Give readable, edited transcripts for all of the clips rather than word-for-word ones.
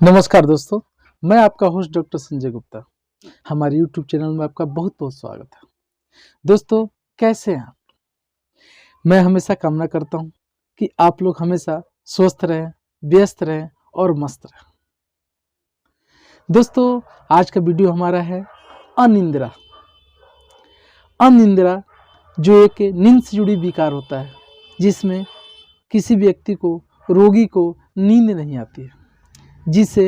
नमस्कार दोस्तों, मैं आपका होस्ट डॉक्टर संजय गुप्ता। हमारे यूट्यूब चैनल में आपका बहुत बहुत स्वागत है। दोस्तों, कैसे हैं आप? मैं हमेशा कामना करता हूं कि आप लोग हमेशा स्वस्थ रहें, व्यस्त रहें और मस्त रहें। दोस्तों, आज का वीडियो हमारा है अनिद्रा। अनिद्रा जो एक नींद से जुड़ी विकार होता है, जिसमें किसी व्यक्ति को, रोगी को नींद नहीं आती है, जिसे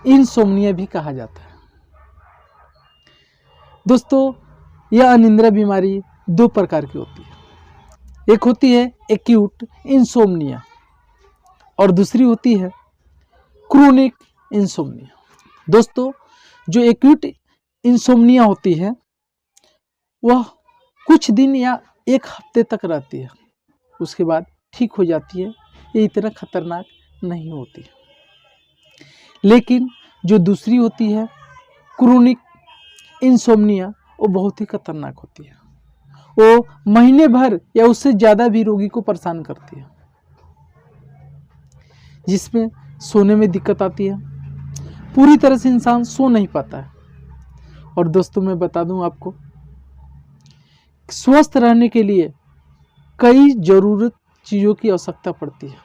इंसोम्निया भी कहा जाता है। दोस्तों, यह अनिद्रा बीमारी दो प्रकार की होती है। एक होती है एक्यूट इंसोम्निया और दूसरी होती है क्रोनिक इंसोम्निया। दोस्तों, जो एक्यूट इंसोम्निया होती है वह कुछ दिन या एक हफ्ते तक रहती है, उसके बाद ठीक हो जाती है। ये इतना खतरनाक नहीं होती है। लेकिन जो दूसरी होती है क्रोनिक इंसोम्निया, वो बहुत ही खतरनाक होती है। वो महीने भर या उससे ज़्यादा भी रोगी को परेशान करती है, जिसमें सोने में दिक्कत आती है। पूरी तरह से इंसान सो नहीं पाता है। और दोस्तों, मैं बता दूं आपको, स्वस्थ रहने के लिए कई ज़रूरत चीज़ों की आवश्यकता पड़ती है।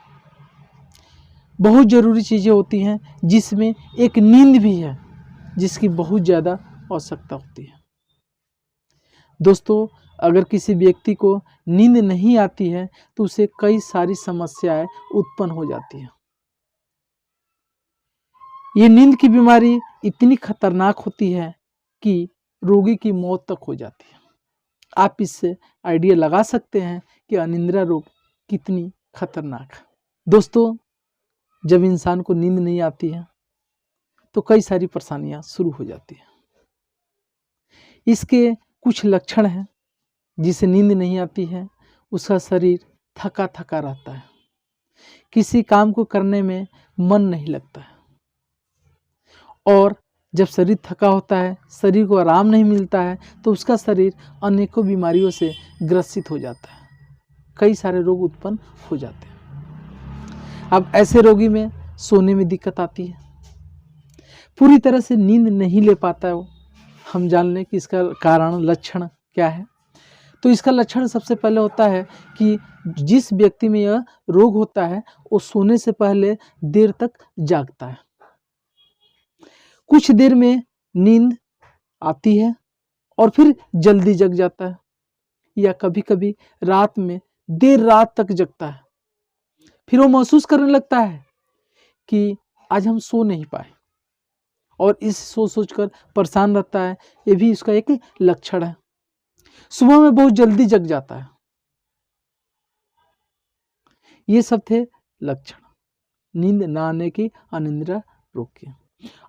बहुत ज़रूरी चीज़ें होती हैं, जिसमें एक नींद भी है, जिसकी बहुत ज़्यादा आवश्यकता होती है। दोस्तों, अगर किसी व्यक्ति को नींद नहीं आती है तो उसे कई सारी समस्याएं उत्पन्न हो जाती हैं। ये नींद की बीमारी इतनी खतरनाक होती है कि रोगी की मौत तक हो जाती है। आप इससे आइडिया लगा सकते हैं कि अनिद्रा रोग कितनी खतरनाक है। दोस्तों, जब इंसान को नींद नहीं आती है तो कई सारी परेशानियां शुरू हो जाती हैं। इसके कुछ लक्षण हैं। जिसे नींद नहीं आती है उसका शरीर थका थका रहता है, किसी काम को करने में मन नहीं लगता है, और जब शरीर थका होता है, शरीर को आराम नहीं मिलता है, तो उसका शरीर अनेकों बीमारियों से ग्रसित हो जाता है। कई सारे रोग उत्पन्न हो जाते हैं। अब ऐसे रोगी में सोने में दिक्कत आती है, पूरी तरह से नींद नहीं ले पाता है वो। हम जान लें कि इसका कारण, लक्षण क्या है। तो इसका लक्षण सबसे पहले होता है कि जिस व्यक्ति में यह रोग होता है वो सोने से पहले देर तक जागता है। कुछ देर में नींद आती है और फिर जल्दी जग जाता है, या कभी कभी रात में देर रात तक जगता है। फिर वो महसूस करने लगता है कि आज हम सो नहीं पाए, और इस सोचकर परेशान रहता है। ये भी इसका एक लक्षण है। सुबह में बहुत जल्दी जग जाता है। ये सब थे लक्षण नींद न आने की, अनिद्रा रोग के।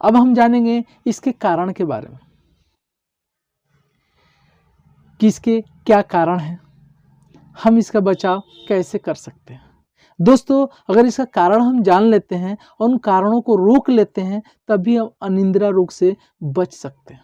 अब हम जानेंगे इसके कारण के बारे में, कि इसके क्या कारण हैं, हम इसका बचाव कैसे कर सकते हैं। दोस्तों, अगर इसका कारण हम जान लेते हैं और उन कारणों को रोक लेते हैं, तभी हम अनिद्रा रोग से बच सकते हैं।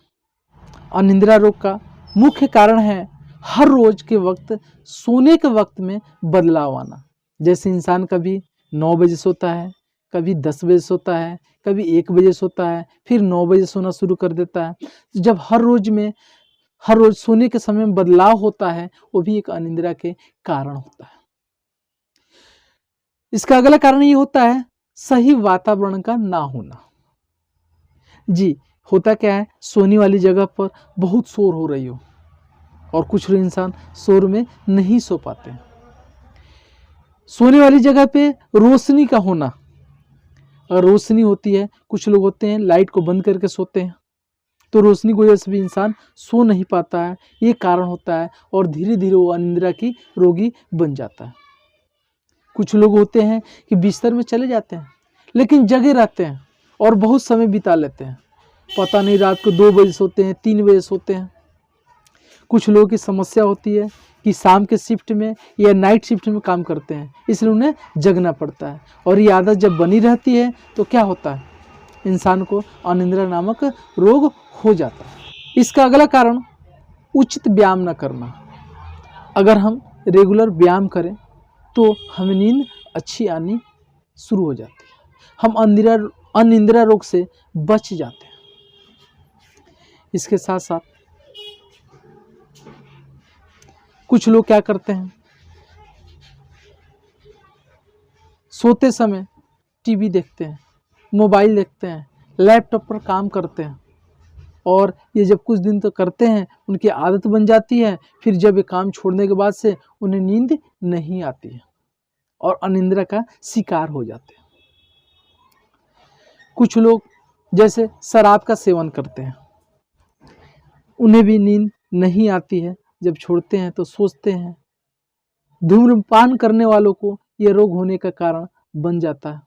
अनिद्रा रोग का मुख्य कारण है हर रोज के वक्त, सोने के वक्त में बदलाव आना। जैसे इंसान कभी 9 बजे सोता है, कभी 10 बजे सोता है, कभी 1 बजे सोता है, फिर 9 बजे सोना शुरू कर देता है। जब हर रोज सोने के समय में बदलाव होता है, वो भी एक अनिद्रा के कारण होता है। इसका अगला कारण ये होता है सही वातावरण का ना होना। जी, होता क्या है, सोने वाली जगह पर बहुत शोर हो रही हो, और कुछ इंसान शोर में नहीं सो पाते हैं। सोने वाली जगह पे रोशनी का होना, अगर रोशनी होती है, कुछ लोग होते हैं लाइट को बंद करके सोते हैं, तो रोशनी की वजह से भी इंसान सो नहीं पाता है। ये कारण होता है, और धीरे धीरे वो अनिद्रा की रोगी बन जाता है। कुछ लोग होते हैं कि बिस्तर में चले जाते हैं, लेकिन जगे रहते हैं और बहुत समय बिता लेते हैं। पता नहीं रात को 2 बजे सोते हैं, 3 बजे सोते हैं। कुछ लोगों की समस्या होती है कि शाम के शिफ्ट में या नाइट शिफ्ट में काम करते हैं, इसलिए उन्हें जगना पड़ता है। और ये आदत जब बनी रहती है तो क्या होता है, इंसान को अनिद्रा नामक रोग हो जाता है। इसका अगला कारण उचित व्यायाम न करना। अगर हम रेगुलर व्यायाम करें तो हमें नींद अच्छी आनी शुरू हो जाती है। हम अनिद्रा रोग से बच जाते हैं। इसके साथ साथ कुछ लोग क्या करते हैं, सोते समय टीवी देखते हैं, मोबाइल देखते हैं, लैपटॉप पर काम करते हैं, और ये जब कुछ दिन तो करते हैं उनकी आदत बन जाती है। फिर जब ये काम छोड़ने के बाद से उन्हें नींद नहीं आती है और अनिद्रा का शिकार हो जाते हैं। कुछ लोग जैसे शराब का सेवन करते हैं, उन्हें भी नींद नहीं आती है, जब छोड़ते हैं तो सोचते हैं। धूम्रपान करने वालों को यह रोग होने का कारण बन जाता है।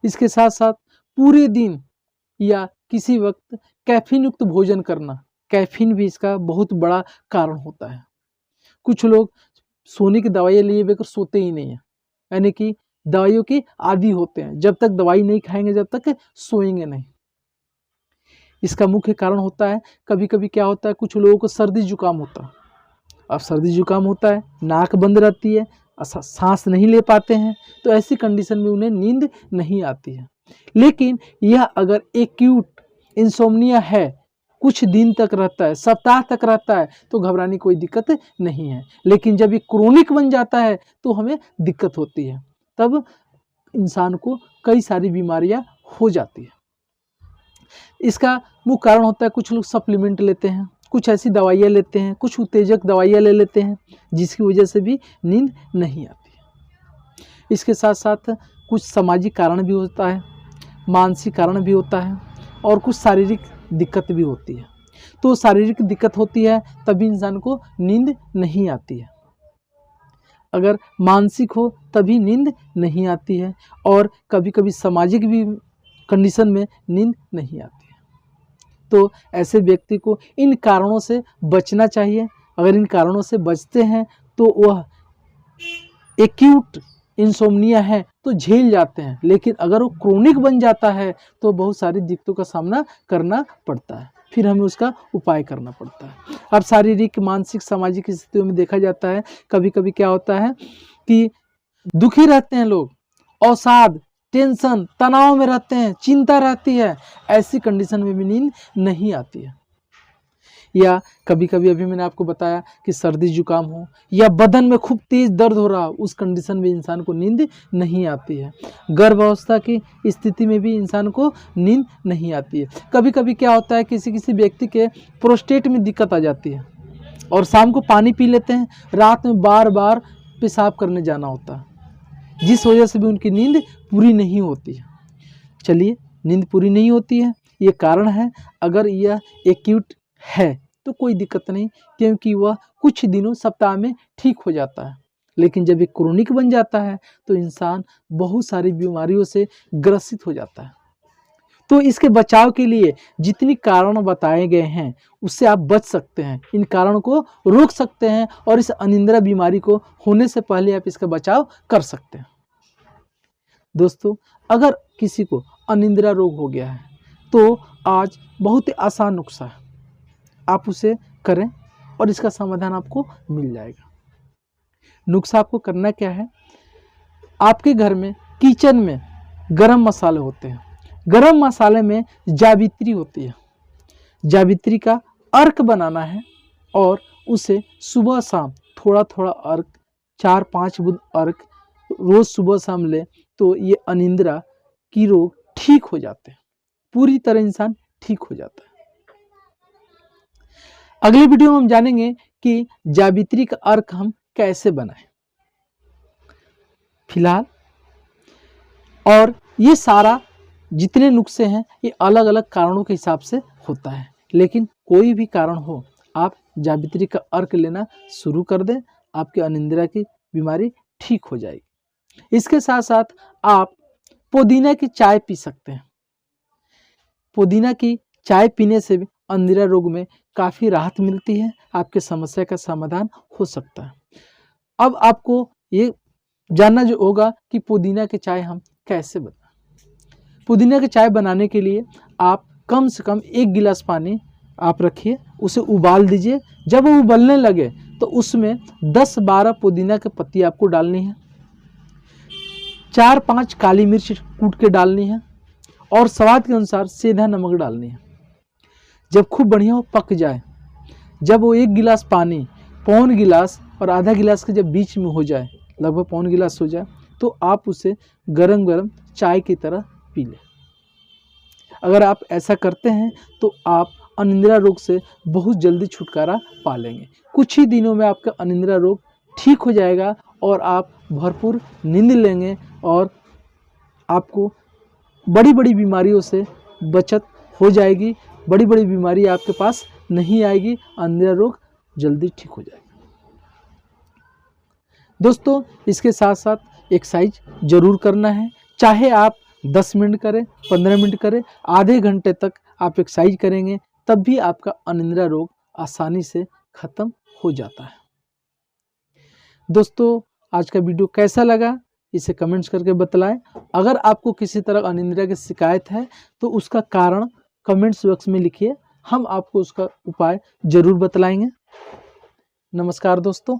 इसके साथ साथ पूरे दिन या किसी वक्त कैफीन युक्त भोजन करना, कैफीन भी इसका बहुत बड़ा कारण होता है। कुछ लोग सोने की दवाइयाँ लिए बगैर सोते ही नहीं है, यानी कि दवाइयों के आदी होते हैं। जब तक दवाई नहीं खाएंगे जब तक सोएंगे नहीं। इसका मुख्य कारण होता है, कभी कभी क्या होता है, कुछ लोगों को सर्दी जुकाम होता है। अब सर्दी जुकाम होता है, नाक बंद रहती है, सांस नहीं ले पाते हैं, तो ऐसी कंडीशन में उन्हें नींद नहीं आती है। लेकिन यह अगर एक्यूट इंसोम्निया है, कुछ दिन तक रहता है, सप्ताह तक रहता है, तो घबराने की कोई दिक्कत नहीं है। लेकिन जब ये क्रोनिक बन जाता है तो हमें दिक्कत होती है, तब इंसान को कई सारी बीमारियां हो जाती है। इसका मुख्य कारण होता है, कुछ लोग सप्लीमेंट लेते हैं, कुछ ऐसी दवाइयाँ लेते हैं, कुछ उत्तेजक दवाइयाँ ले लेते हैं, जिसकी वजह से भी नींद नहीं आती है। इसके साथ साथ कुछ सामाजिक कारण भी होता है, मानसिक कारण भी होता है, और कुछ शारीरिक दिक्कत भी होती है। तो शारीरिक दिक्कत होती है तभी इंसान को नींद नहीं आती है, अगर मानसिक हो तभी नींद नहीं आती है, और कभी कभी सामाजिक भी कंडीशन में नींद नहीं आती है। तो ऐसे व्यक्ति को इन कारणों से बचना चाहिए। अगर इन कारणों से बचते हैं तो वह एक्यूट इंसोम्निया है तो झेल जाते हैं, लेकिन अगर वो क्रोनिक बन जाता है तो बहुत सारी दिक्कतों का सामना करना पड़ता है, फिर हमें उसका उपाय करना पड़ता है। अब शारीरिक, मानसिक, सामाजिक स्थितियों में देखा जाता है, कभी कभी क्या होता है कि दुखी रहते हैं लोग, अवसाद, टेंशन, तनाव में रहते हैं, चिंता रहती है, ऐसी कंडीशन में भी नींद नहीं आती है। या कभी कभी अभी मैंने आपको बताया कि सर्दी जुकाम हो या बदन में खूब तेज दर्द हो रहा हो, उस कंडीशन में इंसान को नींद नहीं आती है। गर्भावस्था की स्थिति में भी इंसान को नींद नहीं आती है। कभी कभी क्या होता है, किसी किसी व्यक्ति के प्रोस्टेट में दिक्कत आ जाती है और शाम को पानी पी लेते हैं, रात में बार बार पेशाब करने जाना होता है, जिस वजह से भी उनकी नींद पूरी नहीं होती है। चलिए, नींद पूरी नहीं होती है, ये कारण है। अगर यह एक्यूट है तो कोई दिक्कत नहीं, क्योंकि वह कुछ दिनों, सप्ताह में ठीक हो जाता है। लेकिन जब ये क्रोनिक बन जाता है तो इंसान बहुत सारी बीमारियों से ग्रसित हो जाता है। तो इसके बचाव के लिए जितनी कारण बताए गए हैं उससे आप बच सकते हैं, इन कारणों को रोक सकते हैं, और इस अनिद्रा बीमारी को होने से पहले आप इसका बचाव कर सकते हैं। दोस्तों, अगर किसी को अनिद्रा रोग हो गया है तो आज बहुत ही आसान नुस्खा है, आप उसे करें और इसका समाधान आपको मिल जाएगा। नुस्खा आपको करना क्या है, आपके घर में किचन में गरम मसाले होते हैं, गरम मसाले में जावित्री होती है, जावित्री का अर्क बनाना है और उसे सुबह शाम थोड़ा थोड़ा अर्क, 4-5 बूंद अर्क रोज सुबह शाम ले, तो ये अनिद्रा की रोग ठीक हो जाते हैं, पूरी तरह इंसान ठीक हो जाता है। अगले वीडियो में हम जानेंगे कि जावित्री का अर्क हम कैसे बनाएं। फिलहाल, और ये सारा जितने नुस्खे हैं ये अलग अलग कारणों के हिसाब से होता है, लेकिन कोई भी कारण हो आप जावित्री का अर्क लेना शुरू कर दें, आपके अनिद्रा की बीमारी ठीक हो जाएगी। इसके साथ साथ आप पुदीना की चाय पी सकते हैं। पुदीना की चाय पीने से भी अनिद्रा रोग में काफ़ी राहत मिलती है, आपके समस्या का समाधान हो सकता है। अब आपको ये जानना जो होगा कि पुदीना की चाय हम कैसे बनाएं। पुदीना की चाय बनाने के लिए आप कम से कम 1 गिलास पानी आप रखिए, उसे उबाल दीजिए। जब वो उबलने लगे तो उसमें 10-12 पुदीना के पत्ती आपको डालनी है, 4-5 काली मिर्च कूट के डालनी है, और स्वाद के अनुसार सेंधा नमक डालनी है। जब खूब बढ़िया वो पक जाए, जब वो 1 गिलास पानी, पौन गिलास और आधा गिलास के जब बीच में हो जाए, लगभग पौन गिलास हो जाए, तो आप उसे गरम गरम चाय की तरह पी लें। अगर आप ऐसा करते हैं तो आप अनिद्रा रोग से बहुत जल्दी छुटकारा पा लेंगे। कुछ ही दिनों में आपका अनिद्रा रोग ठीक हो जाएगा और आप भरपूर नींद लेंगे और आपको बड़ी बड़ी बीमारियों से बचत हो जाएगी। बड़ी बड़ी बीमारी आपके पास नहीं आएगी, अनिद्रा रोग जल्दी ठीक हो जाएगा। दोस्तों, इसके साथ साथ एक्सरसाइज जरूर करना है, चाहे आप 10 मिनट करें, 15 मिनट करें, आधे घंटे तक आप एक्सरसाइज करेंगे, तब भी आपका अनिद्रा रोग आसानी से खत्म हो जाता है। दोस्तों, आज का वीडियो कैसा लगा इसे कमेंट्स करके बतलाएं। अगर आपको किसी तरह अनिद्रा की शिकायत है तो उसका कारण कमेंट्स बॉक्स में लिखिए, हम आपको उसका उपाय जरूर बतलाएंगे। नमस्कार दोस्तों।